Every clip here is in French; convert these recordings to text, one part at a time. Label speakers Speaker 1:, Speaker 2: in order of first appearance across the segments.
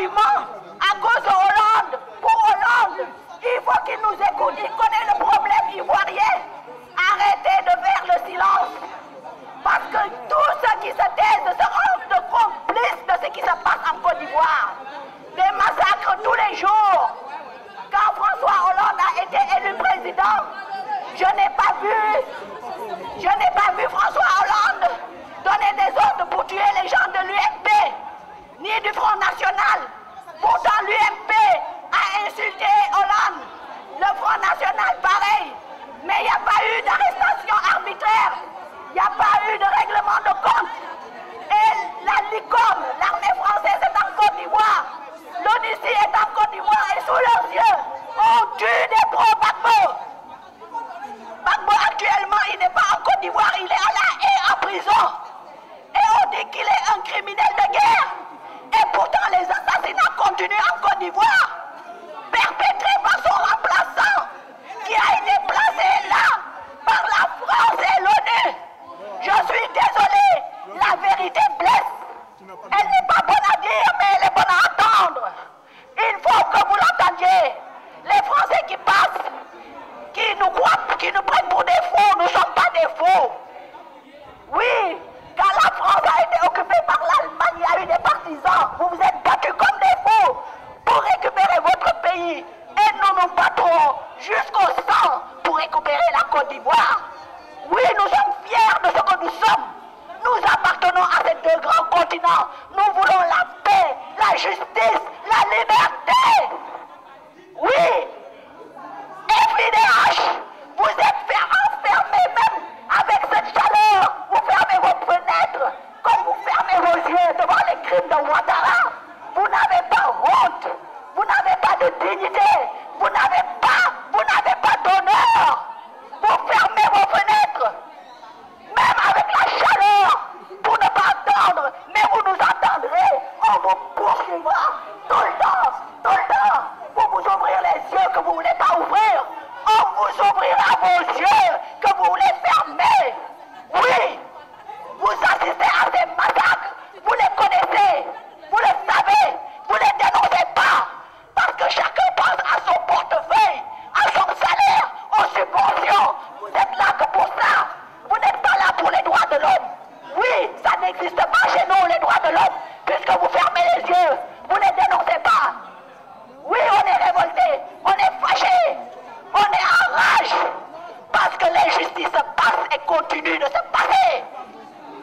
Speaker 1: argument à cause de Hollande. Pour Hollande, il faut qu'il nous écoute, il connaît le problème ivoirien. Arrêtez de faire le silence. Parce que tous ceux qui se taisent se rendent complices de ce qui se passe en Côte d'Ivoire. Des massacres tous les jours. Quand François Hollande a été élu président, je n'ai pas vu François Hollande donner des ordres pour tuer les gens de l'UMP, ni du Front National. Pourtant l'UMP a insulté Hollande, le Front National pareil, mais il n'y a pas eu d'arrestation arbitraire, il n'y a pas eu de règlement de compte. Et la LICOM, l'armée française est en Côte d'Ivoire, l'ONUCI est en Côte d'Ivoire et sous leurs yeux, on tue des pro-Gbagbo. Gbagbo actuellement, il n'est pas en Côte d'Ivoire, il est à la haie en prison. Et on dit qu'il est un criminel de guerre. Et pourtant les assassinats continuent en Côte d'Ivoire, perpétrés par son remplaçant, qui a été placé là par la France et l'ONU. Je suis désolé, la vérité blesse. Elle n'est pas bonne à dire, mais elle est bonne à entendre. Il faut que vous l'entendiez. Les Français qui passent, qui nous croient, qui nous prennent pour des fous, nous ne sommes pas des fous. Oui, quand la France a été occupée par l'Allemagne, il y a eu des partisans. Vous vous êtes battus comme des fous pour récupérer votre pays. Et nous nous battrons jusqu'au sang pour récupérer la Côte d'Ivoire. Oui, nous sommes fiers de ce que nous sommes. Nous appartenons à ces deux grands continents. Nous voulons la paix, la justice, la liberté. Oui. FIDH, vous êtes enfermés même avec cette chaleur. Vous fermez vos fenêtres comme vous fermez vos yeux devant les crimes de Ouattara. Vous n'avez pas honte. Vous n'avez pas de dignité. Vous n'avez pas d'honneur. Vous fermez vos fenêtres. Même avec la chaleur, pour ne pas entendre, mais vous nous entendrez. On vous poursuivra tout le temps, pour vous ouvrir les yeux que vous ne voulez pas ouvrir. On vous ouvrira vos yeux que vous voulez fermer. Oui, vous assistez à ces massacres, vous les connaissez, vous le savez, vous ne les dénoncez pas, parce que chacun pense à son portefeuille, à son salaire, aux subventions. Vous êtes là que pour ça. Vous n'êtes pas là pour les droits de l'homme. Oui, ça n'existe pas chez nous, les droits de l'homme, puisque vous fermez les yeux, vous ne les dénoncez pas. Oui, on est révolté, on est fâché, on est en rage, parce que l'injustice se passe et continue de se passer.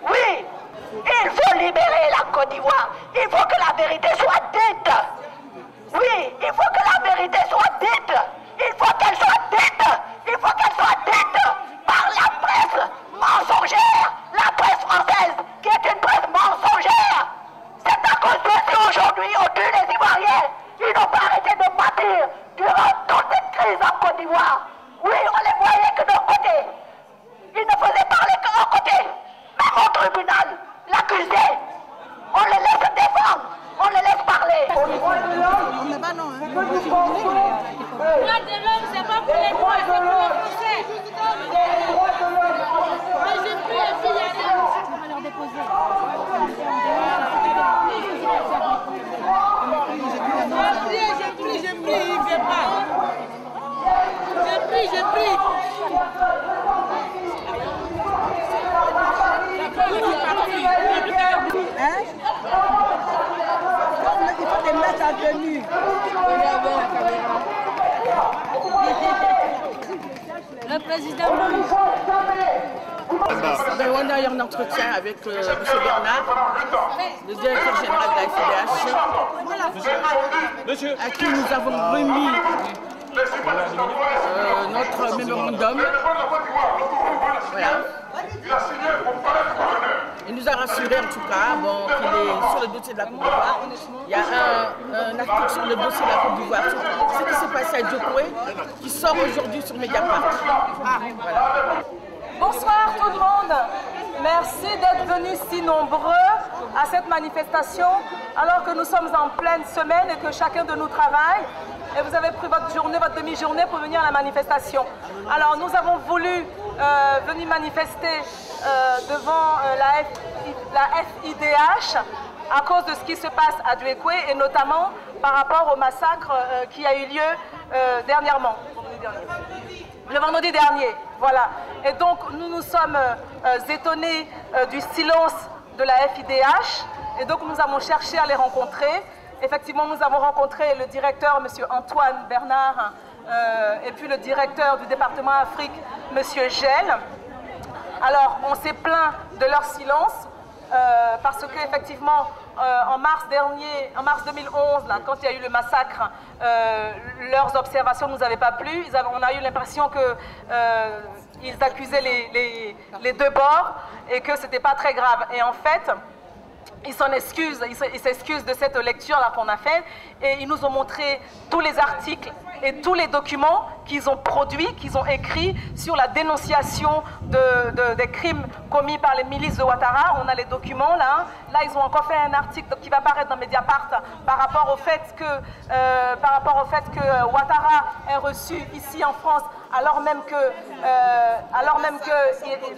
Speaker 1: Oui, il faut libérer la Côte d'Ivoire, il faut que la vérité soit dite. Oui, il faut que la vérité soit dite, il faut qu'elle soit dite, il faut qu'elle soit dite par la presse mensongère, la presse française, qui est une presse mensongère. C'est à cause de ça aujourd'hui on tue les Ivoiriens. Ils n'ont pas arrêté de bâtir durant toute cette crise en Côte d'Ivoire. Oui, on les voyait que d'un côté. Ils ne faisaient parler qu'un côté. Même au tribunal, l'accusé, on les laisse défendre, on les laisse parler.
Speaker 2: Droits de l'homme, c'est pas pour les droits, c'est pour les Français. Mais j'ai pris les filles on va leur déposer. J'ai pris, il ne vient pas. J'ai pris.
Speaker 3: Hein? Il faut te mettre en tenue.
Speaker 2: Le président
Speaker 3: On a eu un entretien avec M. Bernard, le directeur général de la FIDH, à qui nous avons remis notre mémorandum. Voilà. Il nous a rassuré en tout cas qu'il est sur le dossier de la Côte d'Ivoire. Il y a un article sur le dossier de la Côte d'Ivoire, ce qui s'est passé à Djokoué, qui sort aujourd'hui sur Mediapart. Voilà.
Speaker 4: Bonsoir tout le monde. Merci d'être venus si nombreux à cette manifestation alors que nous sommes en pleine semaine et que chacun de nous travaille. Et vous avez pris votre journée, votre demi-journée pour venir à la manifestation. Alors nous avons voulu venir manifester devant la FIDH à cause de ce qui se passe à Duékoué et notamment par rapport au massacre qui a eu lieu dernièrement, le vendredi dernier. Voilà. Et donc nous nous sommes étonnés du silence de la FIDH et donc nous avons cherché à les rencontrer. Effectivement, nous avons rencontré le directeur, M. Antoine Bernard, et puis le directeur du département Afrique, M. Gel. Alors, on s'est plaint de leur silence parce qu'effectivement, en mars 2011, là, quand il y a eu le massacre, leurs observations ne nous avaient pas plu. On a eu l'impression qu'ils accusaient les deux bords et que ce n'était pas très grave. Et en fait, ils s'excusent de cette lecture-là qu'on a faite et ils nous ont montré tous les articles et tous les documents qu'ils ont produits, qu'ils ont écrits sur la dénonciation des crimes commis par les milices de Ouattara. On a les documents là. Là, ils ont encore fait un article qui va paraître dans Mediapart par rapport au fait que Ouattara est reçu ici en France alors même que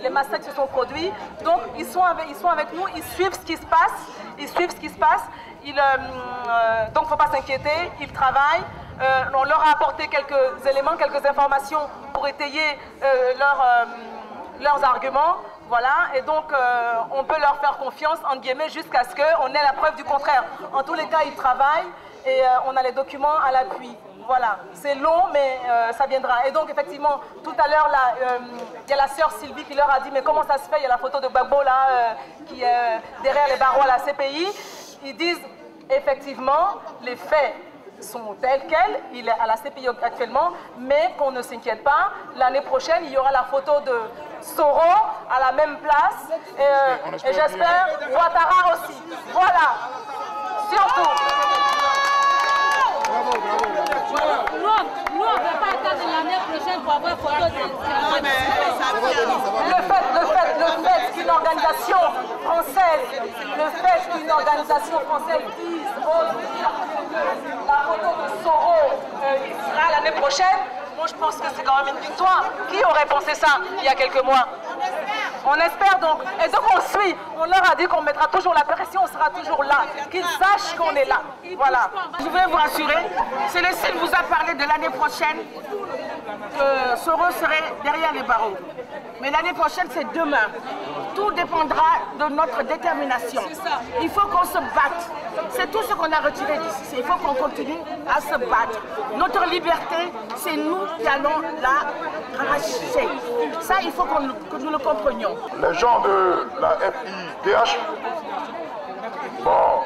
Speaker 4: les massacres se sont produits. Donc, ils sont avec nous, ils suivent ce qui se passe. Donc, il ne faut pas s'inquiéter, ils travaillent. On leur a apporté quelques éléments, quelques informations pour étayer leurs arguments. Voilà, et donc on peut leur faire confiance, entre guillemets, jusqu'à ce qu'on ait la preuve du contraire. En tous les cas, ils travaillent et on a les documents à l'appui. Voilà, c'est long, mais ça viendra. Et donc, effectivement, tout à l'heure, il y a la sœur Sylvie qui leur a dit, mais comment ça se fait? Il y a la photo de Gbagbo, là, qui est derrière les barreaux à la CPI. Ils disent, effectivement, les faits sont tels quels, il est à la CPI actuellement, mais qu'on ne s'inquiète pas. L'année prochaine, il y aura la photo de Soro à la même place, et j'espère Ouattara aussi. Voilà, surtout.
Speaker 2: Nous, on ne va pas attendre l'année prochaine pour avoir photo de...
Speaker 4: Le fait qu'une organisation française, dise la photo de Soro sera l'année prochaine, moi je pense que c'est quand même une victoire. Qui aurait pensé ça il y a quelques mois? On espère donc. Et donc on suit. On leur a dit qu'on mettra toujours la pression, on sera toujours là. Qu'ils sachent qu'on est là. Voilà.
Speaker 3: Je voulais vous rassurer, Célestine vous a parlé de l'année prochaine que Soro serait derrière les barreaux. Mais l'année prochaine, c'est demain. Tout dépendra de notre détermination. Il faut qu'on se batte. C'est tout ce qu'on a retiré d'ici. Il faut qu'on continue à se battre. Notre liberté, c'est nous qui allons la racheter. Ça, il faut que nous le comprenions.
Speaker 5: Les gens de la FIDH, bon,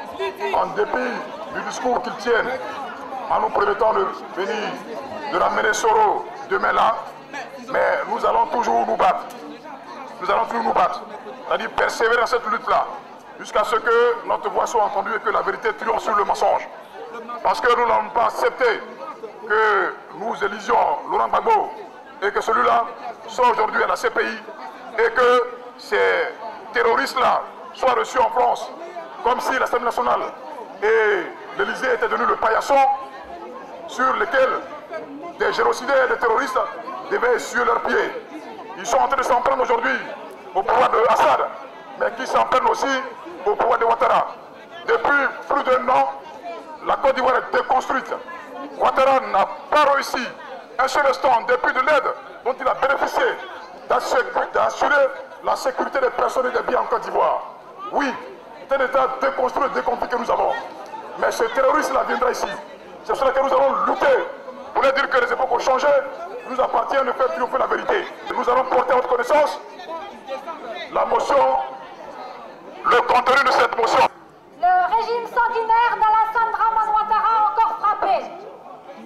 Speaker 5: en dépit du discours qu'ils tiennent, en nous promettant de venir, de ramener Soro demain là, mais nous allons toujours nous battre. Nous allons toujours nous battre. C'est-à-dire persévérer dans cette lutte-là, jusqu'à ce que notre voix soit entendue et que la vérité triomphe sur le mensonge. Parce que nous n'allons pas accepter que nous élisions Laurent Gbagbo et que celui-là soit aujourd'hui à la CPI et que ces terroristes-là soient reçus en France comme si l'Assemblée nationale et l'Élysée étaient devenus le paillasson sur lequel des génocidaires et des terroristes devaient essuyer leurs pieds. Ils sont en train de s'en prendre aujourd'hui au pouvoir de Assad, mais qui s'en prennent aussi au pouvoir de Ouattara. Depuis plus d'1 an, la Côte d'Ivoire est déconstruite. Ouattara n'a pas réussi un seul instant, en dépit de l'aide dont il a bénéficié, d'assurer la sécurité des personnes et des biens en Côte d'Ivoire. Oui, c'est un État déconstruit et déconflit que nous avons. Mais ce terroriste-là viendra ici. C'est pour cela que nous allons lutter pour leur dire que les époques ont changé. Il nous appartient de faire triompher la vérité. Nous allons porter à votre connaissance la motion, le contenu de cette motion.
Speaker 6: Le régime sanguinaire d'Alassane Dramane Ouattara a encore frappé.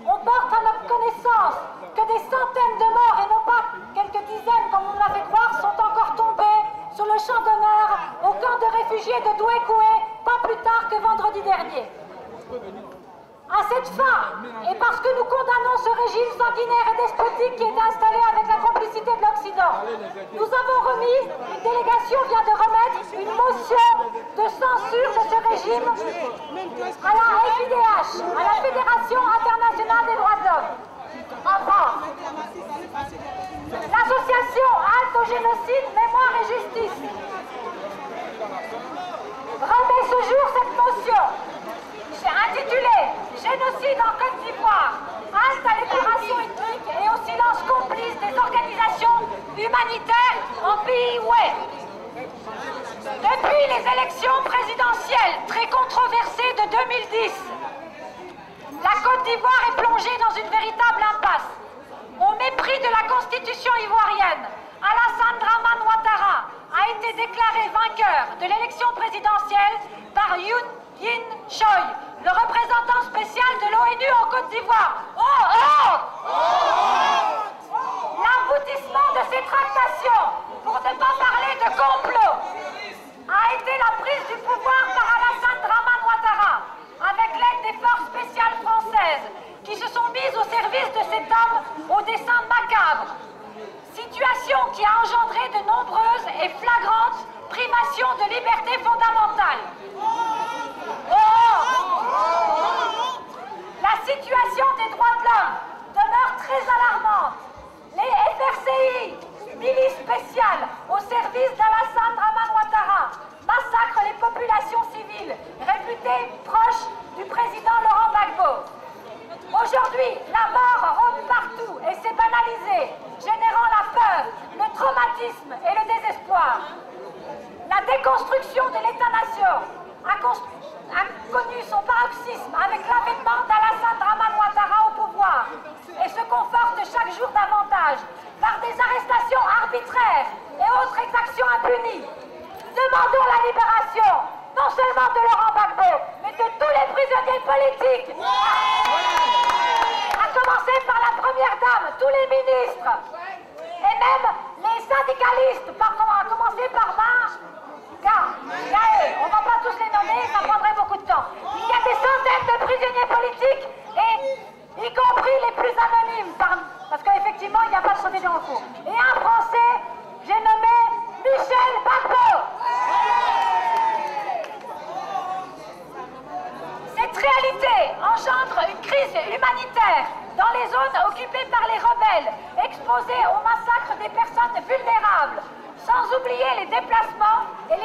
Speaker 6: On porte à notre connaissance que des centaines de morts, et non pas quelques dizaines comme on l'a fait croire, sont encore tombés sur le champ d'honneur au camp de réfugiés de Duékoué, pas plus tard que vendredi dernier. À cette fin, et parce que nous condamnons ce régime sanguinaire et despotique qui est installé avec la complicité de l'Occident, nous avons remis, une délégation vient de remettre une motion de censure de ce régime à la FIDH, à la Fédération internationale des droits de l'homme, en France. L'association Halte au génocide, mémoire et justice remet ce jour cette humanitaire en pays ouest. Depuis les élections présidentielles très controversées de 2010, la Côte d'Ivoire est plongée dans une véritable impasse. Au mépris de la constitution ivoirienne, Alassane Dramane Ouattara a été déclaré vainqueur de l'élection présidentielle par Yoon Yin Choi, le représentant spécial de l'ONU en Côte d'Ivoire. L'aboutissement de ces tractations, pour ne pas parler de complot, a été la prise du pouvoir par Alassane Dramane Ouattara, avec l'aide des forces spéciales françaises, qui se sont mises au service de cet homme au dessein macabre. Situation qui a engendré de nombreuses et flagrantes privations de liberté fondamentale. La situation des droits de l'homme demeure très alarmante. Les FRCI, milices spéciales au service d'Alassane Dramane Ouattara, massacrent les populations civiles réputées proches du président Laurent Gbagbo. Aujourd'hui, la mort rôde partout et s'est banalisée, générant la peur, le traumatisme et le désespoir. La déconstruction de l'État-nation a connu son paroxysme avec l'avènement d'Alassane Dramane Ouattara au pouvoir et se conforte chaque jour davantage par des arrestations arbitraires et autres exactions impunies. Demandons la libération, non seulement de Laurent Gbagbo, mais de tous les prisonniers politiques. À commencer par la première dame, tous les ministres, et même les syndicalistes, à commencer par Gaël. On ne va pas tous les nommer, ça prendrait beaucoup de temps. Il y a des centaines de prisonniers politiques, et y compris les plus anonymes, parce qu'effectivement, il n'y a pas de procédé en cours. Et un Français, j'ai nommé Michel Gbagbo. Cette réalité engendre une crise humanitaire dans les zones occupées par les rebelles, exposées au massacre des personnes vulnérables, sans oublier les déplacements et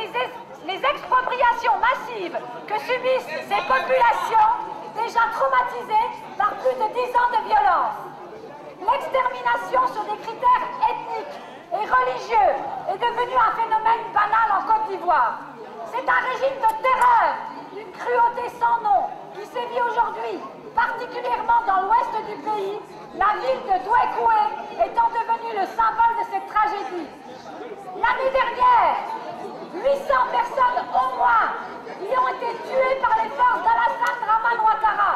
Speaker 6: les expropriations massives que subissent ces populations déjà traumatisées par plus de 10 ans de violence. L'extermination sur des critères ethniques et religieux est devenue un phénomène banal en Côte d'Ivoire. C'est un régime de terreur, d'une cruauté sans nom, qui sévit aujourd'hui, particulièrement dans l'ouest du pays, la ville de Douekoué étant devenue le symbole de cette tragédie. L'année dernière, 800 personnes au moins y ont été tuées par les forces d'Alassane Dramane Ouattara,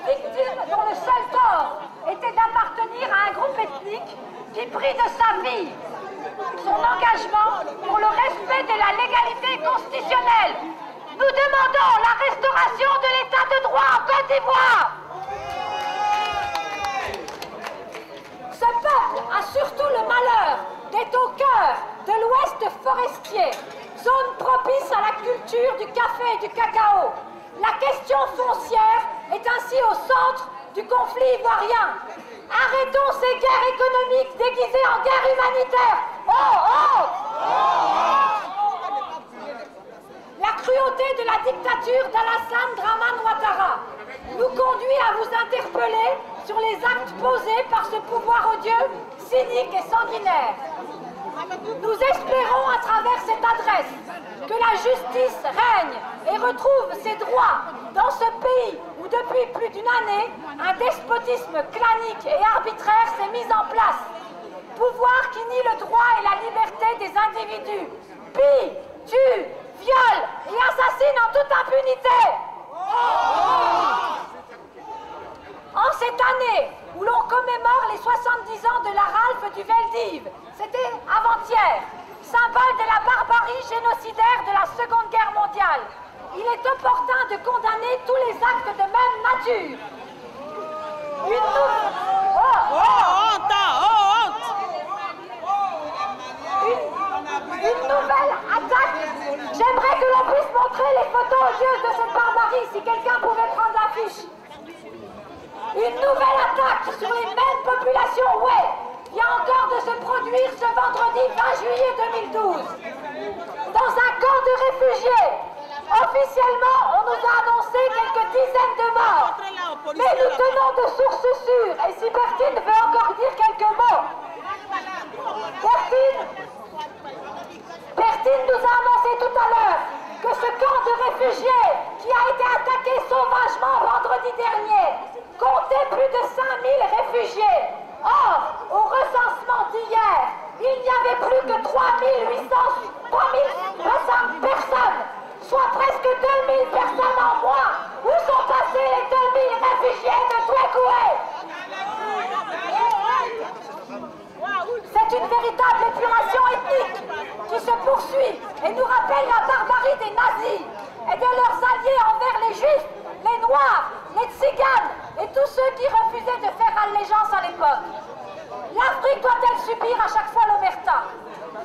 Speaker 6: victimes dont le seul tort était d'appartenir à un groupe ethnique qui prit de sa vie son engagement pour le respect de la légalité constitutionnelle. Nous demandons la restauration de l'état de droit en Côte d'Ivoire. Ce peuple a surtout le malheur d'être au cœur de l'ouest forestier, zone propice à la culture du café et du cacao. La question foncière est ainsi au centre du conflit ivoirien. Arrêtons ces guerres économiques déguisées en guerre humanitaire. La cruauté de la dictature d'Alassane Dramane Ouattara nous conduit à vous interpeller sur les actes posés par ce pouvoir odieux, cynique et sanguinaire. Nous espérons à travers cette adresse que la justice règne et retrouve ses droits dans ce pays où depuis plus d'une année, un despotisme clanique et arbitraire s'est mis en place. Pouvoir qui nie le droit et la liberté des individus, pille, tue, viole et assassine en toute impunité. En cette année où l'on commémore les 70 ans de la rafle du Veldiv, c'était avant-hier, symbole de la barbarie génocidaire de la Seconde Guerre mondiale, il est opportun de condamner tous les actes de même nature. Une nouvelle attaque. J'aimerais que l'on puisse montrer les photos odieuses de cette barbarie, si quelqu'un pouvait prendre l'affiche. Une nouvelle attaque sur les mêmes populations, vient encore de se produire ce vendredi 20 juillet 2012. Dans un camp de réfugiés, officiellement, on nous a annoncé quelques dizaines de morts. Mais nous tenons de sources sûres, et si Bertine veut encore dire quelques mots. Bertine, réfugiés qui a été attaqué sauvagement vendredi dernier comptait plus de 5000 réfugiés. Or, au recensement d'hier, il n'y avait plus que 3200 personnes, soit presque 2000 personnes en moins. Où sont passés les 2000 réfugiés de Twekoué? C'est une véritable épuration ethnique qui se poursuit et nous rappelle la barbarie des nazis et de leurs alliés envers les juifs, les noirs, les tziganes et tous ceux qui refusaient de faire allégeance à l'époque. L'Afrique doit-elle subir à chaque fois l'omerta?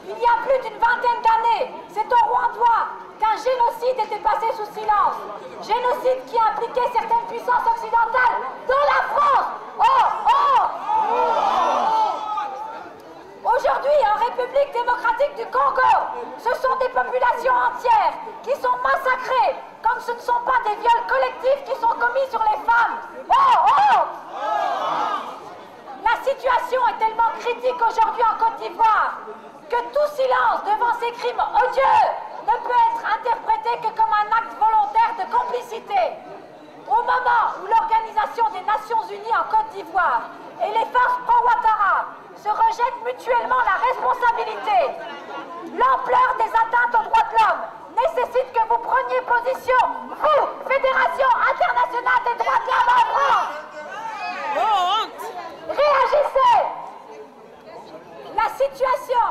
Speaker 6: Il y a plus d'une vingtaine d'années, c'est au Rwanda qu'un génocide était passé sous silence. Génocide qui impliquait certaines puissances occidentales, dont la France. Aujourd'hui, en République démocratique du Congo, ce sont des populations entières qui sont massacrées, comme ce ne sont pas des viols collectifs qui sont commis sur les femmes. La situation est tellement critique aujourd'hui en Côte d'Ivoire que tout silence devant ces crimes odieux ne peut être interprété que comme un acte volontaire de complicité. Au moment où l'Organisation des Nations Unies en Côte d'Ivoire et les forces pro-Ouattara se rejettent mutuellement la responsabilité, l'ampleur des atteintes aux droits de l'homme nécessite que vous preniez position, vous, Fédération internationale des droits de l'homme en France. Réagissez! La situation.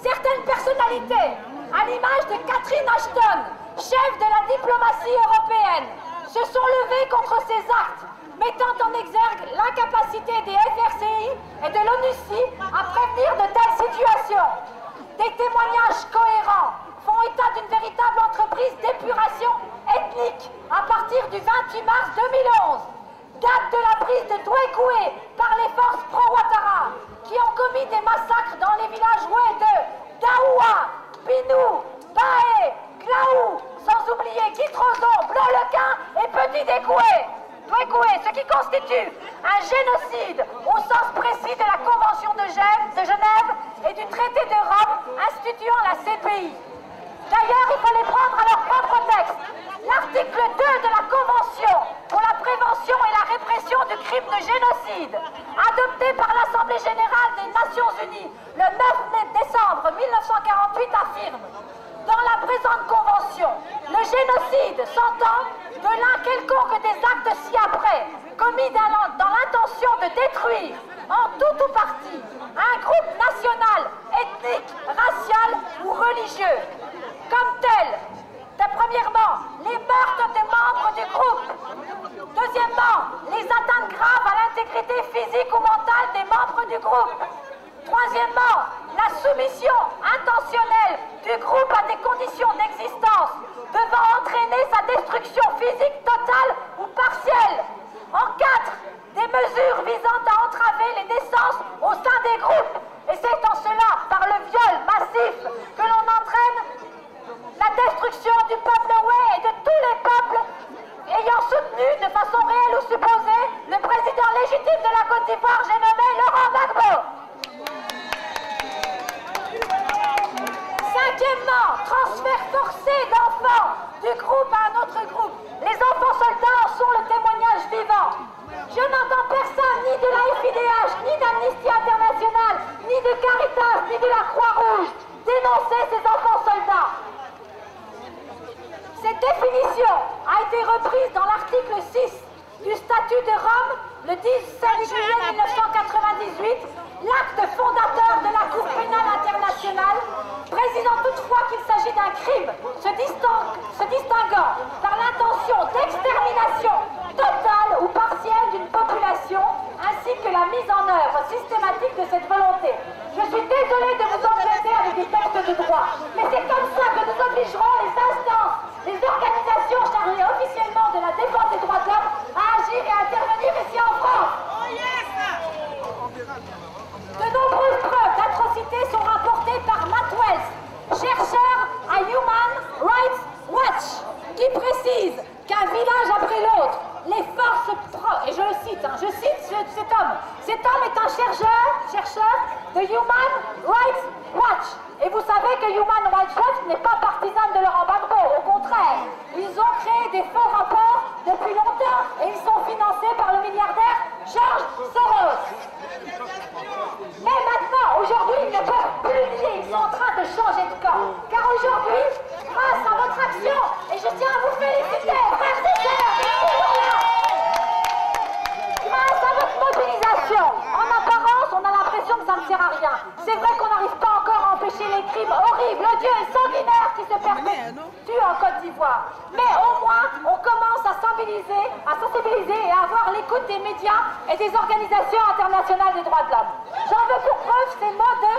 Speaker 6: Certaines personnalités, à l'image de Catherine Ashton, chef de la diplomatie européenne, se sont levées contre ces actes, mettant en exergue l'incapacité des FRCI et de l'ONUCI à prévenir de telles situations. Des témoignages cohérents font état d'une véritable entreprise d'épuration ethnique à partir du 28 mars 2011. Date de la prise de Twekoué par les forces pro-Ouattara, qui ont commis des massacres dans les villages ouest de Daoua, Binou, Baé, Glaou, sans oublier Kitrozon, Blanc-le-Quin et Petit-Dékoué. Twekoué, ce qui constitue un génocide au sens précis de la Convention de Genève et du traité de Rome instituant la CPI. D'ailleurs, il faut les prendre à leur propre texte. L'article 2 de la Convention pour la prévention et la répression du crime de génocide, adopté par l'Assemblée générale des Nations Unies le 9 décembre 1948, affirme: dans la présente Convention, le génocide s'entend de l'un quelconque des actes ci-après commis dans l'intention de détruire, en tout ou partie, un groupe national, ethnique, racial ou religieux. Comme tel, premièrement, les meurtres des membres du groupe. Deuxièmement, les atteintes graves à l'intégrité physique ou mentale des membres du groupe. Troisièmement, la soumission intentionnelle du groupe à des conditions d'existence devant entraîner sa destruction physique totale ou partielle. En 4, des mesures visant à entraver les naissances au sein des groupes. Et c'est en cela, par le viol massif, que l'on entraîne la destruction du peuple Oué et de tous les peuples ayant soutenu de façon réelle ou supposée le président légitime de la Côte d'Ivoire, j'ai nommé Laurent Gbagbo. Cinquièmement, transfert forcé d'enfants du groupe à un autre groupe. Les enfants soldats en sont le témoignage vivant. Je n'entends personne, ni de la FIDH, ni d'Amnesty International, ni de Caritas, ni de la Croix-Rouge, dénoncer ces enfants soldats. Cette définition a été reprise dans l'article 6 du statut de Rome le 17 juillet 1998, l'acte fondateur de la Cour pénale internationale, précisant toutefois qu'il s'agit d'un crime se distinguant par l'intention d'extermination totale ou partielle d'une population, ainsi que la mise en œuvre systématique de cette volonté. Je suis désolée de vous embêter avec des textes de droit, mais c'est comme ça que nous obligerons les instances, les organisations chargées officiellement de la défense des droits de l'homme à agir et à intervenir ici en France. De nombreuses preuves d'atrocités sont rapportées par Matt Wells, chercheur des faux rapports depuis longtemps et ils sont financés par le milliardaire George Soros. Mais maintenant, aujourd'hui, ils ne peuvent plus nier, ils sont en train de changer de camp. Car aujourd'hui, grâce à votre action, et je tiens à vous féliciter, frères et sœurs, grâce à votre mobilisation, en apparence, on a l'impression que ça ne sert à rien. C'est vrai qu'on n'arrive pas encore à empêcher les crimes horribles, odieux et sanguinaires qui se perpétuent en Côte d'Ivoire. Mais au moins, on commence à sensibiliser et à avoir l'écoute des médias et des organisations internationales des droits de l'homme. J'en veux pour preuve ces mots de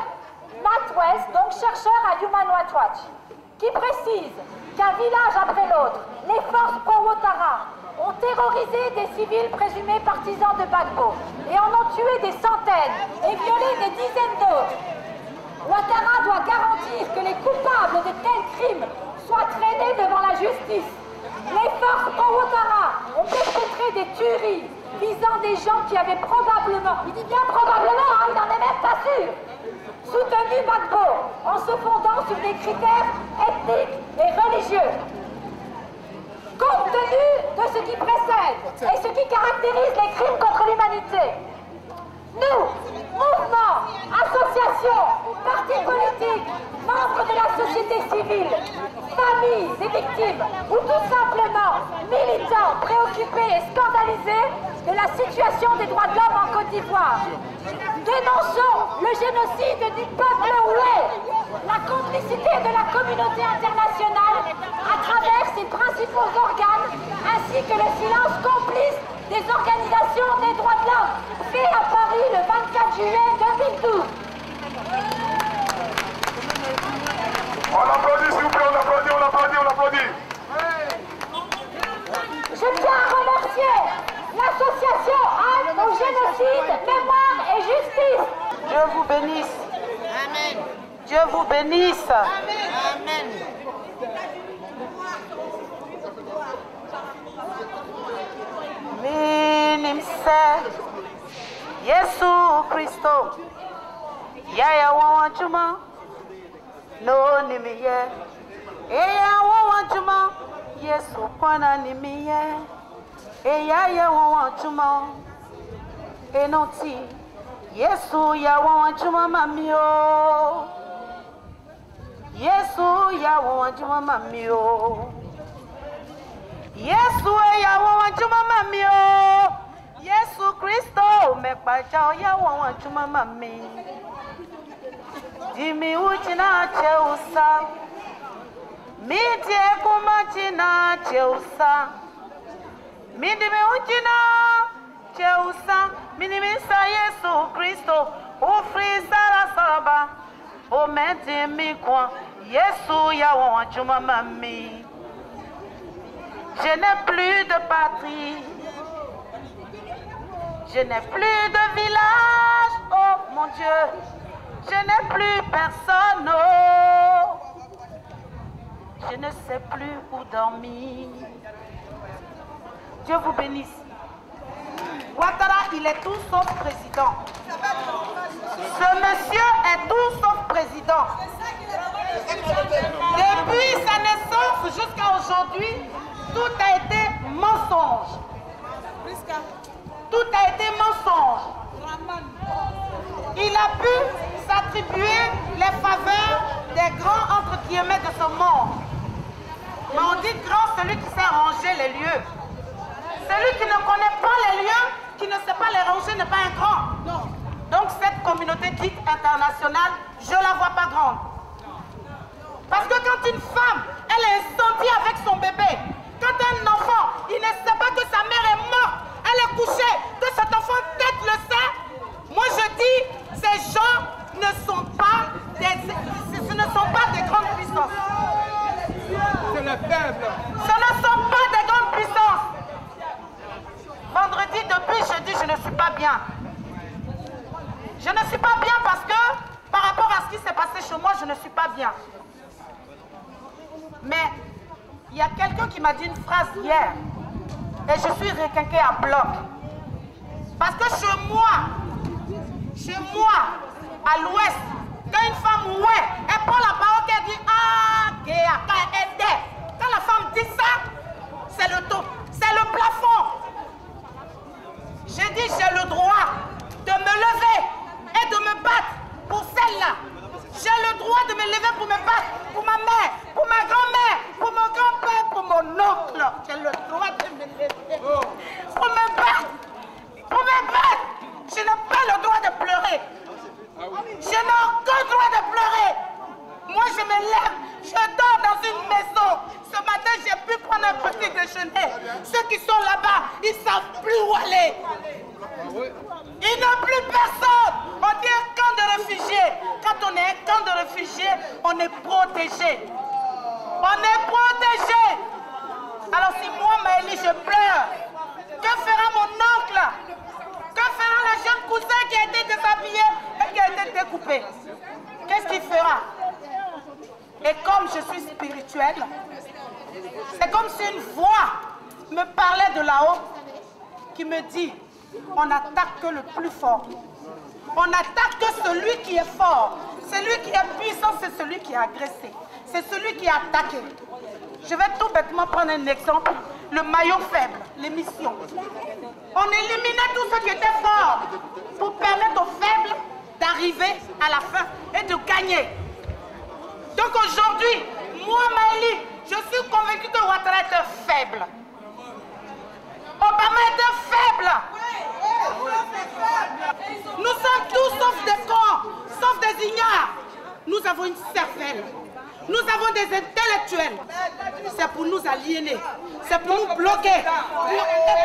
Speaker 6: Matt West, donc chercheur à Human Rights Watch, qui précise qu'un village après l'autre, les forces pro-Ouattara ont terrorisé des civils présumés partisans de Gbagbo et en ont tué des centaines et violé des dizaines d'autres. Ouattara doit garantir que les coupables de tels crimes soient traînés devant la justice. Les forces pro-Ouattara ont perpétré des tueries visant des gens qui avaient probablement, il dit bien probablement, hein, il n'en est même pas sûr, soutenu Gbagbo en se fondant sur des critères ethniques et religieux. Compte tenu de ce qui précède et ce qui caractérise les crimes contre l'humanité, nous, mouvements, associations, partis politiques, membres de la société civile, familles des victimes ou tout simplement militants préoccupés et scandalisés de la situation des droits de l'homme en Côte d'Ivoire, dénonçons le génocide du peuple Oué, la complicité de la communauté internationale à travers ses principaux organes, ainsi que le silence complice des organisations des droits de l'homme, fait à Paris le 24 juillet 2012.
Speaker 5: On applaudit, s'il vous plaît, on applaudit, on applaudit, on applaudit.
Speaker 6: Je tiens à remercier l'association Halte au génocide, mémoire et justice.
Speaker 7: Dieu vous bénisse.
Speaker 2: Amen.
Speaker 7: Dieu vous bénisse.
Speaker 2: Amen.
Speaker 7: Minimse Yesu Kristo Yaya wawajuma No nimiye Eya wawajuma Yesu kwana nimiye Eya wawajuma Enoti Yesu ya wawajuma mamio Yesu ya wawajuma mamio Yesu ya wawajuma mamio Yesu Kristo mekpaja ya wawajuma mami Jimi uchina cheusa Miti ekuma china cheusa Midimi uchina cheusa Minimisa Yesu Kristo Ufrisa la salaba Ometi mikwa Yesu ya wawajuma mami Je n'ai plus de patrie. Je n'ai plus de village, oh mon Dieu. Je n'ai plus personne, oh. Je ne sais plus où dormir. Dieu vous bénisse. Ouattara, il est tout sauf président. Ce monsieur est tout sauf président. Depuis sa naissance jusqu'à aujourd'hui, tout a été mensonge. Tout a été mensonge. Il a pu s'attribuer les faveurs des grands entre guillemets de ce monde. Mais on dit grand celui qui sait ranger les lieux. Celui qui ne connaît pas les lieux, qui ne sait pas les ranger n'est pas un grand. Donc cette communauté dite internationale, je ne la vois pas grande. Parce que quand une femme, elle est incendiée avec son bébé, quand un enfant, il ne sait pas que sa mère est morte, elle est couchée, que cet enfant tête le sein, moi je dis, ces gens ne sont pas des grandes puissances.
Speaker 8: C'est le faible.
Speaker 7: Ce ne sont pas des grandes puissances. Vendredi, depuis jeudi, je ne suis pas bien. Je ne suis pas bien parce que, par rapport à ce qui s'est passé chez moi, je ne suis pas bien. Mais il y a quelqu'un qui m'a dit une phrase hier et je suis requinquée à bloc. Parce que chez moi, à l'ouest, quand une femme elle prend la parole, elle dit ah, quand la femme dit ça, c'est enchaînés. Ceux qui sont là-bas, ils ne savent plus où aller. Il n'y a plus personne. On dit un camp de réfugiés. Quand on est un camp de réfugiés, on est protégé. On est protégé. Alors si moi, Maëlie, je pleure, que fera mon oncle? Que fera le jeune cousin qui a été déshabillé et qui a été découpé? Qu'est-ce qu'il fera? Et comme je suis spirituelle, c'est comme si une voix me parlait de là-haut qui me dit, on n'attaque que le plus fort. On n'attaque que celui qui est fort. Celui qui est puissant, c'est celui qui est agressé. C'est celui qui est attaqué. Je vais tout bêtement prendre un exemple. Le maillon faible, les missions. On éliminait tout ce qui était fort pour permettre aux faibles d'arriver à la fin et de gagner. Donc aujourd'hui, moi, Maëlie, je suis convaincue que Ouattara est un faible. Obama est un faible. Nous sommes tous sauf des cons, sauf des ignares. Nous avons une cervelle. Nous avons des intellectuels. C'est pour nous aliéner. C'est pour nous bloquer.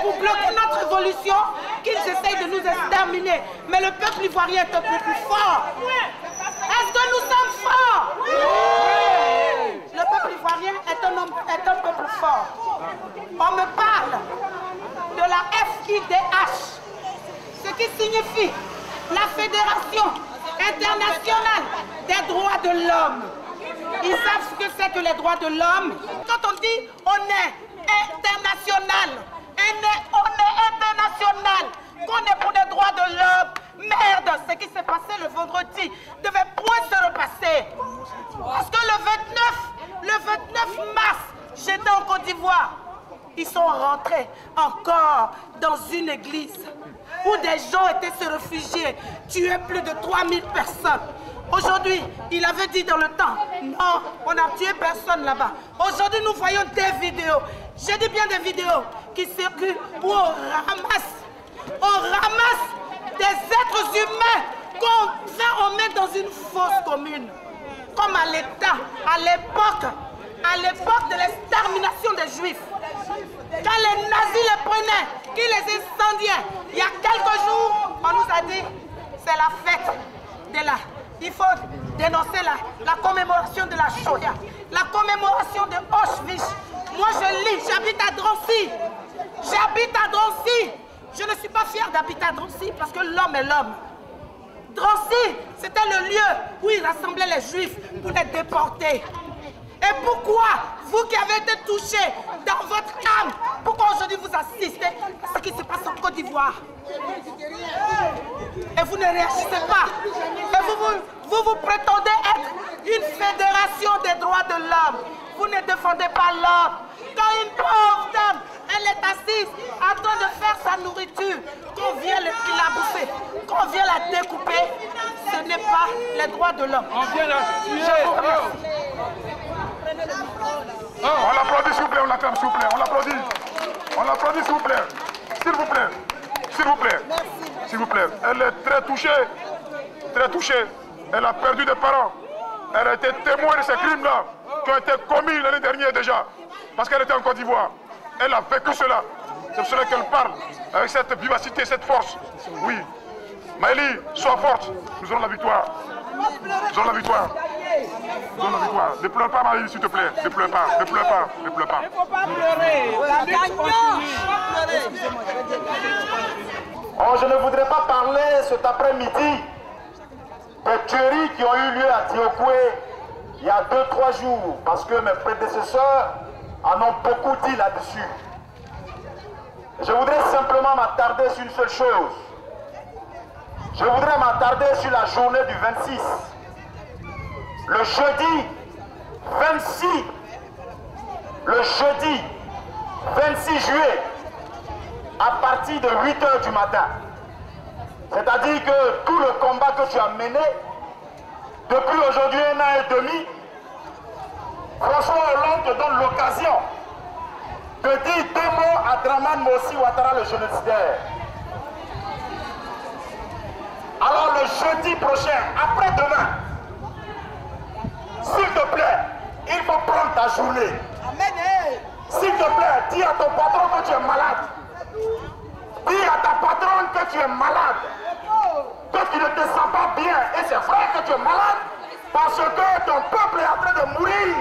Speaker 7: Pour bloquer notre évolution qu'ils essayent de nous exterminer. Mais le peuple ivoirien est un peu plus fort. Est-ce que nous sommes forts? Oui. Le peuple ivoirien est un peuple fort. On me parle de la FIDH, ce qui signifie la Fédération internationale des droits de l'homme. Ils savent ce que c'est que les droits de l'homme. Quand on dit on est international, on est international, qu'on est pour les droits de l'homme, merde, ce qui s'est passé le vendredi ne devait point se repasser. Parce que le 29 mars, j'étais en Côte d'Ivoire. Ils sont rentrés encore dans une église où des gens étaient se réfugier, tuaient plus de 3000 personnes. Aujourd'hui, il avait dit dans le temps, non, on n'a tué personne là-bas. Aujourd'hui, nous voyons des vidéos, j'ai dit bien des vidéos, qui circulent où on ramasse des êtres humains qu'on met dans une fosse commune. Comme à l'État, à l'époque de l'extermination des Juifs. Quand les nazis les prenaient, qui les incendiaient, il y a quelques jours, on nous a dit, c'est la fête de la... Il faut dénoncer la commémoration de la Shoah, la commémoration de Auschwitz. Moi je lis, j'habite à Drancy. J'habite à Drancy. Je ne suis pas fière d'habiter à Drancy parce que l'homme est l'homme. Drancy, c'était le lieu où ils rassemblaient les Juifs pour les déporter. Et pourquoi, vous qui avez été touchés dans votre âme, pourquoi aujourd'hui vous assistez à ce qui se passe en Côte d'Ivoire? Et vous ne réagissez pas. Et vous prétendez être une fédération des droits de l'homme. Vous ne défendez pas l'homme. Quand une pauvre dame, elle est assise en train de faire sa nourriture, qu'on vient la bouffer, qu'on vient la découper, ce n'est pas les droits de l'homme.
Speaker 8: On vient la tuer.
Speaker 5: On l'applaudit s'il vous plaît, on l'acclame s'il vous plaît, on l'applaudit. On l'applaudit s'il vous plaît. S'il vous plaît. S'il vous plaît. S'il vous plaît. Elle est très touchée. Très touchée. Elle a perdu des parents. Elle a été témoin de ces crimes-là qui ont été commis l'année dernière déjà. Parce qu'elle était en Côte d'Ivoire. Elle a vécu cela. C'est pour cela qu'elle parle avec cette vivacité, cette force. Oui. Maëlie, sois forte. Nous aurons la victoire. Nous aurons la victoire. Nous aurons la victoire. Ne pleure pas, Maëlie, s'il te plaît. Ne pleure pas. Ne pleure pas. Ne pleure pas.
Speaker 3: Il ne faut pas pleurer. La lutte continue.
Speaker 9: Oh, je ne voudrais pas parler cet après-midi des tueries qui ont eu lieu à Diokwe il y a 2-3 jours, parce que mes prédécesseurs en ont beaucoup dit là-dessus. Je voudrais simplement m'attarder sur une seule chose. Je voudrais m'attarder sur la journée du 26. Le jeudi 26, le jeudi 26 juillet, à partir de 8 h du matin. C'est-à-dire que tout le combat que tu as mené, depuis aujourd'hui 1 an et demi, François Hollande te donne l'occasion de dire 2 mots à Draman Mossi Ouattara, le génocidaire. Alors le jeudi prochain, après-demain, s'il te plaît, il faut prendre ta journée.
Speaker 5: S'il te plaît, dis à ton patron que tu es malade. Dis à ta patronne que tu es malade. Que tu ne te sens pas bien. Et c'est vrai que tu es malade parce que ton peuple est en train de mourir.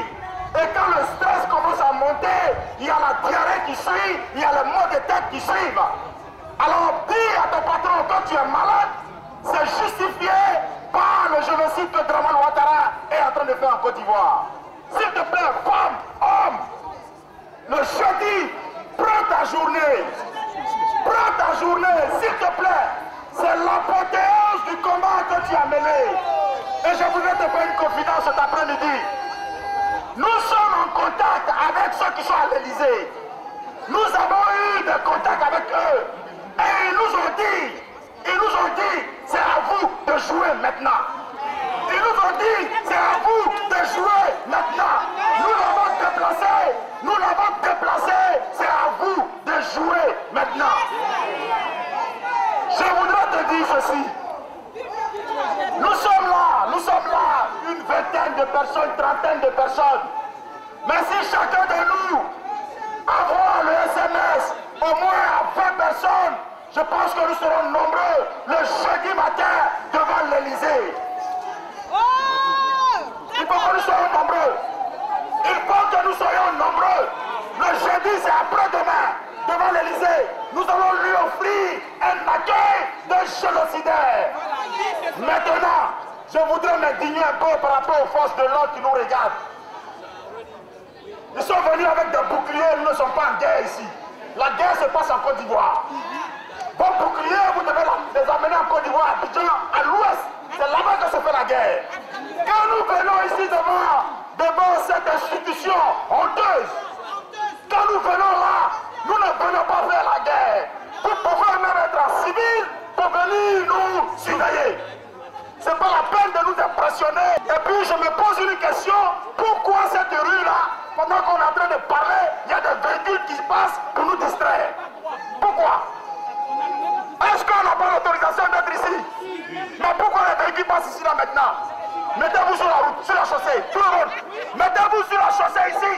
Speaker 5: Et quand le stress commence à monter, il y a la diarrhée qui suit, il y a les maux de tête qui suivent. Alors dis à ton patron que tu es malade, c'est justifié par le génocide que Dramane Ouattara est en train de faire en Côte d'Ivoire. S'il te plaît, femme, homme, le jeudi, prends ta journée. Prends ta journée, s'il te plaît. C'est l'apothéose du combat que tu as mené. Et je voudrais te faire une confidence cet après-midi. Nous sommes en contact avec ceux qui sont à l'Élysée. Nous avons eu des contacts avec eux. Et ils nous ont dit, c'est à vous de jouer maintenant. Ils nous ont dit, c'est à vous de jouer maintenant. Nous l'avons déplacé, c'est à vous de jouer maintenant. Je voudrais te dire ceci. Nous sommes là, une vingtaine de personnes, trentaine de personnes. Mais si chacun de nous envoie le SMS au moins à 20 personnes, je pense que nous serons nombreux le jeudi matin devant l'Élysée. Il faut que nous soyons nombreux. Il faut que nous soyons nombreux. Le jeudi, c'est après-demain, devant l'Élysée. Nous allons lui offrir un accueil de génocidaire. Maintenant, je voudrais m'indigner un peu par rapport aux forces de l'ordre qui nous regardent. Ils sont venus avec des boucliers, nous ne sommes pas en guerre ici. La guerre se passe en Côte d'Ivoire. Vos boucliers, vous devez les amener en Côte d'Ivoire, à Abidjan, à l'ouest. C'est là-bas que se fait la guerre. Quand nous venons ici devant cette institution honteuse, quand nous venons là, nous ne venons pas faire la guerre. Vous pouvez même être en civil pour venir nous surveiller. Ce n'est pas la peine de nous impressionner. Et puis je me pose une question, pourquoi cette rue-là, pendant qu'on est en train de parler, il y a des véhicules qui passent pour nous distraire? Pourquoi? Est-ce qu'on n'a pas l'autorisation d'être ici? Mais pourquoi les véhicules passent ici là maintenant? Mettez-vous sur la route, sur la chaussée, tout le monde. Mettez-vous sur la chaussée ici.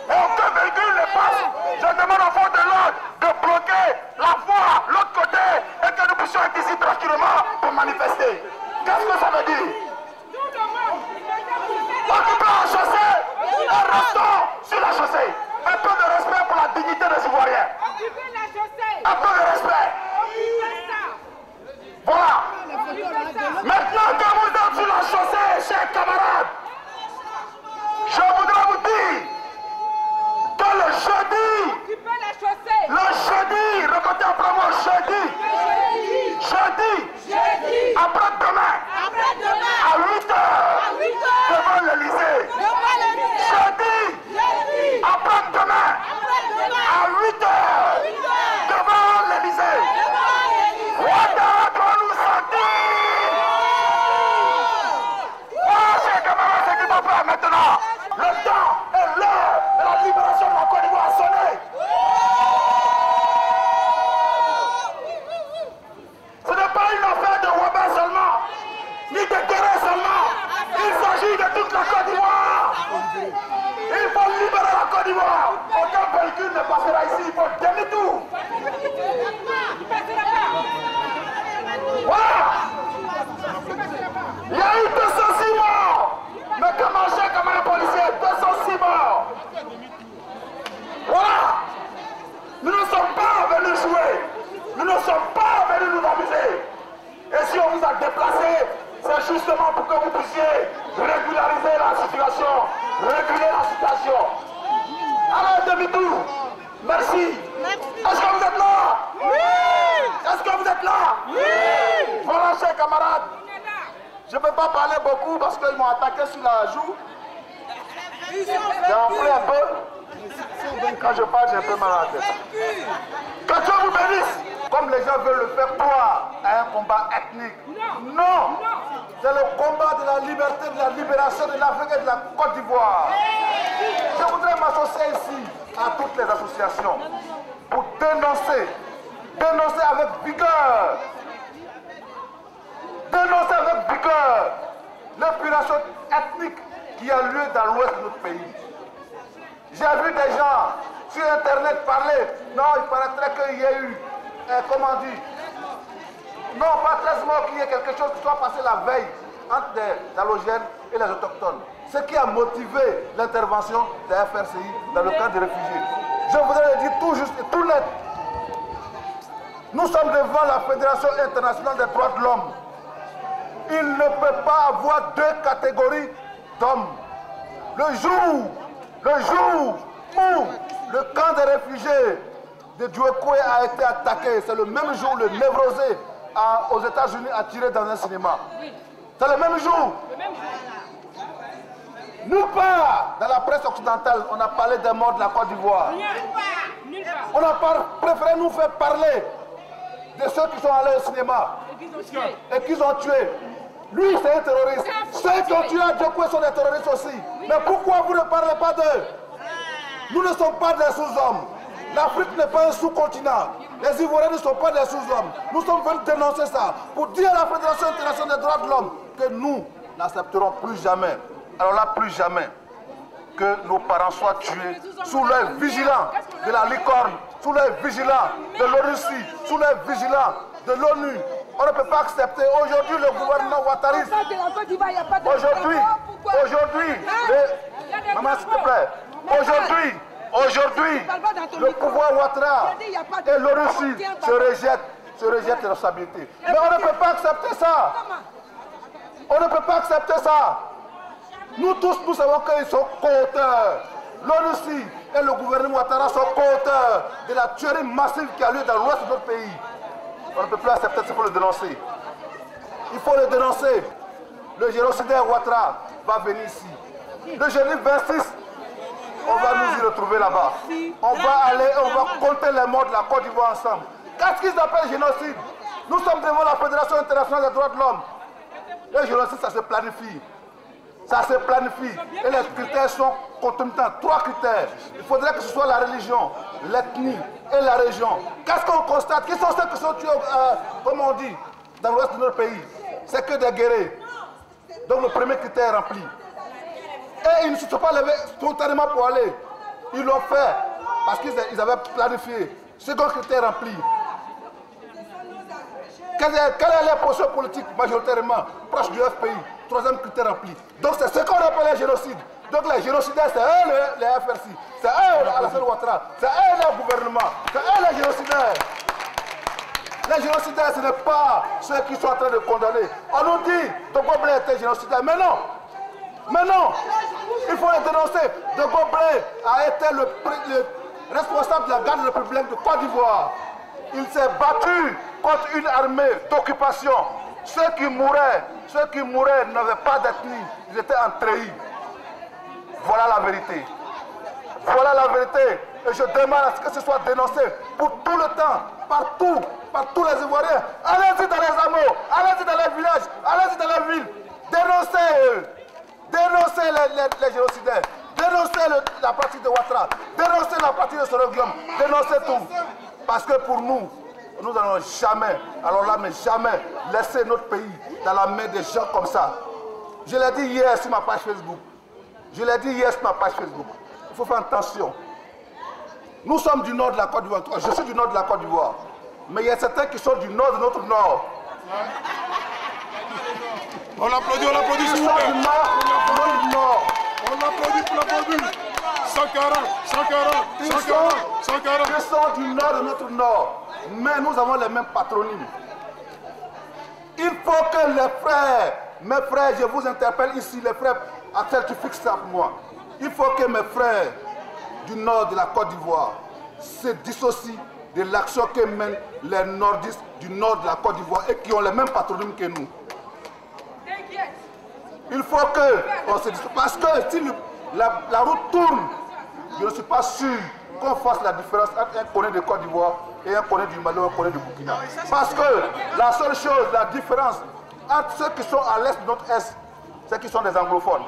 Speaker 5: Et aucun véhicule ne passe. Je demande aux forces de l'ordre de bloquer la voie, l'autre côté, et que nous puissions être ici tranquillement pour manifester. Qu'est-ce que ça veut dire? Occupez la chaussée et restons sur la chaussée. Un peu de respect pour la dignité des Ivoiriens. Un peu de respect. Voilà. Maintenant que vous êtes sur la chaussée, chers camarades, je voudrais vous dire que le jeudi, répétez après moi, jeudi, après-demain, à 8 h, devant l'Élysée. Jeudi, après-demain, à 8 h, devant l'Élysée. Ouattara doit nous sentir. Voilà, chers camarades, ce qu'il faut faire maintenant. Le temps et l'heure de la libération de la Côte d'Ivoire a sonné. Ce n'est pas une affaire de Wabé seulement, ni de Guéré seulement. Il s'agit de toute la Côte d'Ivoire. Il faut libérer la Côte d'Ivoire. Aucun véhicule ne passera ici, il faut demi-tour. Voilà. Il y a eu 206 morts. Mais comment chers camarades policiers, 206 morts. Voilà. Nous ne sommes pas venus jouer. Nous ne sommes pas venus nous amuser. Et si on vous a déplacé, c'est justement pour que vous puissiez régulariser la situation, réguler la situation. Alors, demi-tour. Merci. Est-ce que vous êtes là? Oui. Est-ce que vous êtes là? Oui. Voilà, chers camarades. Je ne peux pas parler beaucoup parce qu'ils m'ont attaqué sur la joue. J'ai enflé un peu. Quand je parle, j'ai un peu mal à la tête. Que Dieu vous bénisse. Comme les gens veulent le faire croire à un combat ethnique. Non. C'est le combat de la liberté, de la libération de l'Afrique et de la Côte d'Ivoire. Je voudrais m'associer ici à toutes les associations pour dénoncer avec vigueur, l'épuration ethnique qui a lieu dans l'ouest de notre pays. J'ai vu des gens
Speaker 10: sur Internet parler. Non, il paraîtrait qu'il y ait eu, comment on dit, non, pas 13 morts, qu'il y ait quelque chose qui soit passé la veille entre les halogènes et les autochtones. Ce qui a motivé l'intervention de la FRCI dans le camp des réfugiés. Je voudrais le dire tout juste et tout net. Nous sommes devant la Fédération internationale des droits de l'homme. Il ne peut pas avoir deux catégories d'hommes. Le jour où le camp des réfugiés de Djouekoué a été attaqué, c'est le même jour où le névrosé aux États-Unis a tiré dans un cinéma. C'est le même jour. Nulle part dans la presse occidentale, on a parlé des morts de la Côte d'Ivoire. On a préféré nous faire parler de ceux qui sont allés au cinéma et qu'ils ont tué. Lui, c'est un terroriste. Ceux qui ont tué à Djouekoué sont des terroristes aussi. Mais pourquoi vous ne parlez pas d'eux? Nous ne sommes pas des sous-hommes. L'Afrique n'est pas un sous-continent. Les Ivoiriens ne sont pas des sous-hommes. Nous sommes venus dénoncer ça pour dire à la Fédération internationale des droits de l'homme que nous n'accepterons plus jamais, alors là plus jamais, que nos parents soient tués sous l'œil vigilant de la licorne, sous l'œil vigilant de l'Orussie, sous l'œil vigilant de l'ONU. On ne peut pas accepter. Aujourd'hui, le gouvernement ouattariste, maman s'il te plaît, aujourd'hui, le pouvoir Ouattara et l'Orussie se rejettent les responsabilités. Mais on ne peut pas accepter ça. On ne peut pas accepter ça. Nous tous, nous savons qu'ils sont co-auteurs. L'Orussie et le gouvernement Ouattara sont co-auteurs de la tuerie massive qui a lieu dans l'ouest de notre pays. On ne peut plus accepter ça, il faut le dénoncer. Il faut le dénoncer. Le génocidaire Ouattara va venir ici. Le jeudi 26, on va nous y retrouver là-bas. On va aller, on va compter les morts de la Côte d'Ivoire ensemble. Qu'est-ce qu'ils appellent génocide? Nous sommes devant la Fédération internationale des droits de l'homme. Le génocide, ça se planifie. Ça se planifie. Et les critères sont concomitants. 3 critères. Il faudrait que ce soit la religion, l'ethnie et la région. Qu'est-ce qu'on constate? Qui sont ceux qui sont tués, comme on dit, dans l'ouest de notre pays? C'est que des guerriers. Donc le premier critère est rempli. Et ils ne se sont pas levés spontanément pour aller. Ils l'ont fait parce qu'ils avaient planifié. Second critère rempli. Quelle est la position politique majoritairement proche du FPI? Troisième critère rempli. Donc c'est ce qu'on appelle un génocide. Donc les génocidaires, c'est eux les FRC, c'est eux Alassane Ouattara, c'est eux le gouvernement, c'est eux les génocidaires. Les génocidaires, ce n'est pas ceux qui sont en train de condamner. On nous dit que Goblé était génocidaire, mais non. Mais non, il faut le dénoncer. De Goblé a été le responsable de la garde républicaine de Côte d'Ivoire. Il s'est battu contre une armée d'occupation. Ceux qui mouraient n'avaient pas d'ethnie, ils étaient en treillis. Voilà la vérité. Voilà la vérité. Et je demande à ce que ce soit dénoncé pour tout le temps, partout, par tous les Ivoiriens. Allez-y dans les hameaux, allez-y dans les villages, allez-y dans les villes. Dénoncez. Dénoncez les génocidaires, dénoncez la pratique de Ouattara, dénoncez la pratique de Soroguium, dénoncez tout. Parce que pour nous, nous n'allons jamais, alors là, mais jamais, laisser notre pays dans la main des gens comme ça. Je l'ai dit hier sur ma page Facebook. Il faut faire attention. Nous sommes du nord de la Côte d'Ivoire. Je suis du nord de la Côte d'Ivoire. Mais il y a certains qui sont du nord de notre nord.
Speaker 5: On l'applaudit, s'il vous plaît. On l'applaudit. 140.
Speaker 10: Ils sont du nord de notre nord. Mais nous avons les mêmes patronymes. Il faut que les frères, mes frères, je vous interpelle ici, les frères, Axel, tu fixes ça pour moi. Il faut que mes frères du nord de la Côte d'Ivoire se dissocient de l'action que mènent les nordistes du nord de la Côte d'Ivoire et qui ont les mêmes patronymes que nous. Il faut qu'on se dissocie. Parce que si la route tourne, je ne suis pas sûr qu'on fasse la différence entre un Congolais de Côte d'Ivoire et un Congolais du Mali ou un Congolais du Burkina. Parce que la seule chose, la différence entre ceux qui sont à l'est de notre est, c'est qu'ils sont des anglophones.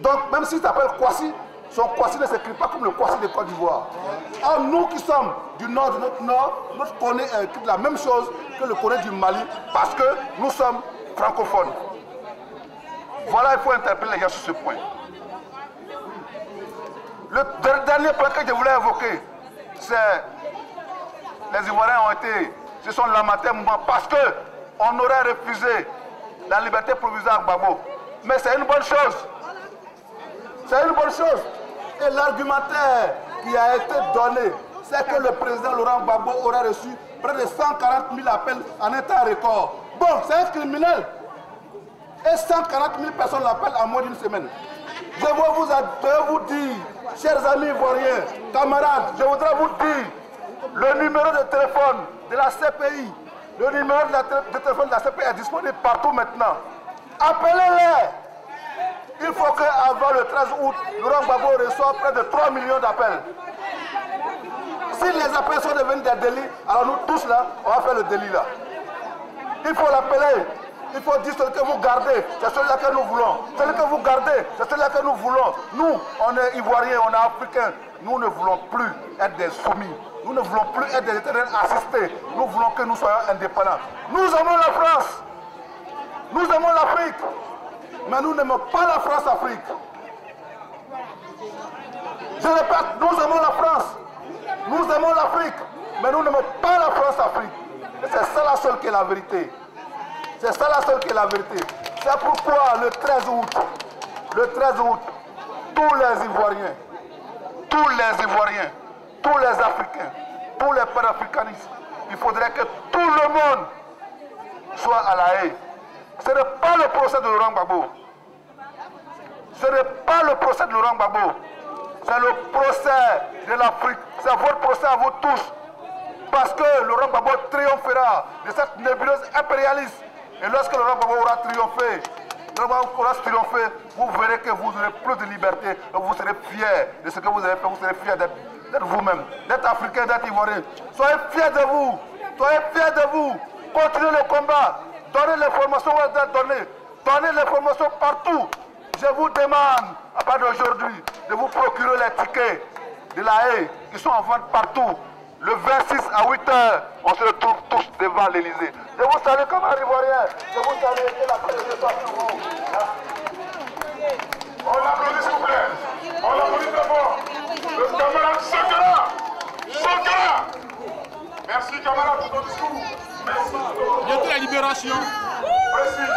Speaker 10: Donc même s'ils s'appellent Kwasi, son Kwasi ne s'écrit pas comme le Kwasi de Côte d'Ivoire. Or nous qui sommes du nord de notre nord, notre Congolais écrit la même chose que le Congolais du Mali parce que nous sommes francophones. Voilà, il faut interpeller les gens sur ce point. Le dernier point que je voulais évoquer, c'est les Ivoiriens se sont lamentés parce qu'on aurait refusé la liberté provisoire à Gbagbo. Mais c'est une bonne chose. C'est une bonne chose. Et l'argumentaire qui a été donné, c'est que le président Laurent Gbagbo aura reçu près de 140 000 appels en un temps record. Bon, c'est un criminel. Et 140 000 personnes l'appellent en moins d'une semaine. Je veux vous dire, chers amis ivoiriens, camarades, je voudrais vous dire, le numéro de téléphone de la CPI, le numéro de téléphone de la CPI est disponible partout maintenant. Appelez-les. Il faut qu'avant le 13 août, Laurent Gbagbo reçoive près de 3 millions d'appels. Si les appels sont devenus des délits, alors nous tous là, on va faire le délit là. Il faut l'appeler. Il faut dire ce que vous gardez, c'est celui-là que nous voulons. Celui que vous gardez, c'est celui-là que nous voulons. Nous, on est Ivoiriens, on est Africains. Nous ne voulons plus être des soumis. Nous ne voulons plus être des éternels assistés. Nous voulons que nous soyons indépendants. Nous aimons la France. Nous aimons l'Afrique. Mais nous n'aimons pas la France-Afrique. Je répète, nous aimons la France. Nous aimons l'Afrique. Mais nous n'aimons pas la France-Afrique. Et c'est ça la seule qui est la vérité. C'est ça la seule qui est la vérité. C'est pourquoi le 13 août, tous les Ivoiriens, tous les Africains, tous les panafricanistes, il faudrait que tout le monde soit à la haie. Ce n'est pas le procès de Laurent Gbagbo. Ce n'est pas le procès de Laurent Gbagbo. C'est le procès de l'Afrique. C'est votre procès à vous tous. Parce que Laurent Gbagbo triomphera de cette nébuleuse impérialiste. Et lorsque Laurent Gbagbo aura triomphé, vous verrez que vous n'aurez plus de liberté. Et vous serez fiers de ce que vous avez fait. Vous serez fiers d'être vous-même, d'être africain, d'être ivoirien. Soyez fiers de vous. Soyez fiers de vous. Continuez le combat. Donnez l'information où elle doit donner. Donnez l'information partout. Je vous demande, à partir d'aujourd'hui, de vous procurer les tickets de la haie qui sont en vente partout. Le 26 à 8h, on se retrouve tous devant l'Élysée. Je vous salue comme un Ivoirien. Je vous salue et la paix de soit sur vous.
Speaker 5: On l'applaudit s'il vous plaît. On l'applaudit d'abord. Le camarade Sankara. Sankara. Merci camarade pour ton discours. Merci.
Speaker 11: Bientôt la libération.
Speaker 5: Merci.